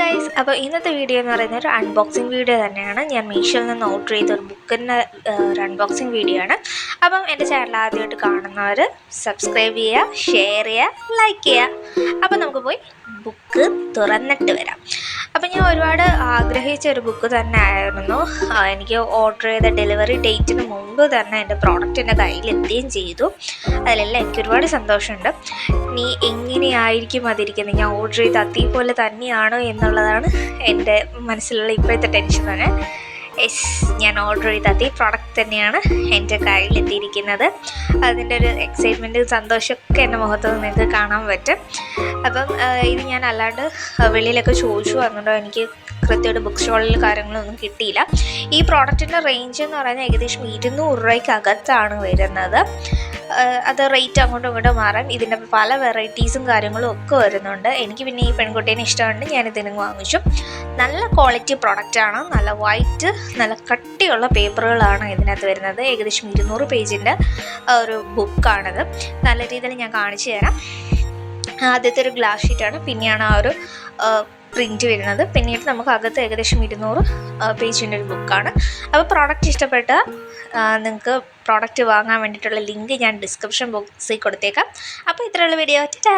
Guys, അപ്പോൾ ഇന്നത്തെ video എന്ന് പറയുന്നത് ഒരു അൺബോക്സിങ് വീഡിയോ തന്നെയാണ്. ഞാൻ മീഷോയിൽ നിന്ന് ഓർഡർ ചെയ്ത ഒരു ബുക്കിൻ്റെ ഒരു അൺബോക്സിങ് വീഡിയോ ആണ്. അപ്പം എൻ്റെ ചാനൽ ആദ്യമായിട്ട് കാണുന്നവർ സബ്സ്ക്രൈബ് ചെയ്യുക, ഷെയർ ചെയ്യുക, ലൈക്ക് ചെയ്യുക. അപ്പം നമുക്ക് പോയി ബുക്ക് തുറന്നിട്ട് വരാം. അപ്പം ഞാൻ ഒരുപാട് ആഗ്രഹിച്ച ഒരു ബുക്ക് തന്നെ ആയിരുന്നു. എനിക്ക് ഓർഡർ ചെയ്ത ഡെലിവറി ഡേറ്റിന് മുമ്പ് തന്നെ എൻ്റെ പ്രോഡക്റ്റ് എൻ്റെ കയ്യിലെത്തുകയും ചെയ്തു. അതിലെല്ലാം എനിക്ക് ഒരുപാട് സന്തോഷമുണ്ട്. നീ എങ്ങനെയായിരിക്കും അതിരിക്കുന്നത്, ഞാൻ ഓർഡർ ചെയ്ത അതേപോലെ തന്നെയാണോ എന്നുള്ളതാണ് എൻ്റെ മനസ്സിലുള്ള ഇപ്പോഴത്തെ ടെൻഷൻ തന്നെ. ഞാൻ ഓർഡർ ചെയ്ത അതേ പ്രോഡക്റ്റ് തന്നെയാണ് എൻ്റെ കയ്യിലെത്തിയിരിക്കുന്നത്. അതിൻ്റെ ഒരു എക്സൈറ്റ്മെൻറ്റ്, സന്തോഷമൊക്കെ എൻ്റെ മുഖത്ത് നിങ്ങൾക്ക് കാണാൻ പറ്റും. അപ്പം ഇത് ഞാൻ അല്ലാണ്ട് വെളിയിലൊക്കെ ചോദിച്ചു വന്നിട്ടോ എനിക്ക് കൃത്യമായിട്ട് ബുക്ക് സ്റ്റോളിൽ കാര്യങ്ങളൊന്നും കിട്ടിയില്ല. ഈ പ്രോഡക്റ്റിൻ്റെ റേഞ്ച് എന്ന് പറയുന്നത് ഏകദേശം 200 രൂപയ്ക്കകത്താണ് വരുന്നത്. അത് റേറ്റ് അങ്ങോട്ടും ഇങ്ങോട്ടും മാറാം. ഇതിൻ്റെ പല വെറൈറ്റീസും കാര്യങ്ങളും ഒക്കെ വരുന്നുണ്ട്. എനിക്ക് പിന്നെ ഈ പെൺകുട്ടീനെ ഇഷ്ടമുണ്ട്, ഞാനിതിന് വാങ്ങിച്ചു. നല്ല ക്വാളിറ്റി പ്രോഡക്റ്റാണ്. നല്ല വൈറ്റ്, നല്ല കട്ടിയുള്ള പേപ്പറുകളാണ് ഇതിനകത്ത് വരുന്നത്. ഏകദേശം 200 പേജിൻ്റെ ഒരു ബുക്കാണിത്. നല്ല രീതിയിൽ ഞാൻ കാണിച്ചു തരാം. ആദ്യത്തെ ഒരു ഗ്ലാസ് ഷീറ്റാണ്, പിന്നെയാണ് ആ ഒരു പ്രിൻറ്റ് വരുന്നത്. പിന്നീട് നമുക്ക് അകത്ത് ഏകദേശം 200 പേജിൻ്റെ ഒരു ബുക്കാണ്. അപ്പോൾ പ്രോഡക്റ്റ് ഇഷ്ടപ്പെട്ട നിങ്ങൾക്ക് പ്രോഡക്റ്റ് വാങ്ങാൻ വേണ്ടിയിട്ടുള്ള ലിങ്ക് ഞാൻ ഡിസ്ക്രിപ്ഷൻ ബോക്സിൽ കൊടുത്തേക്കാം. അപ്പോൾ ഇത്രയുള്ള വീഡിയോ. ടാ.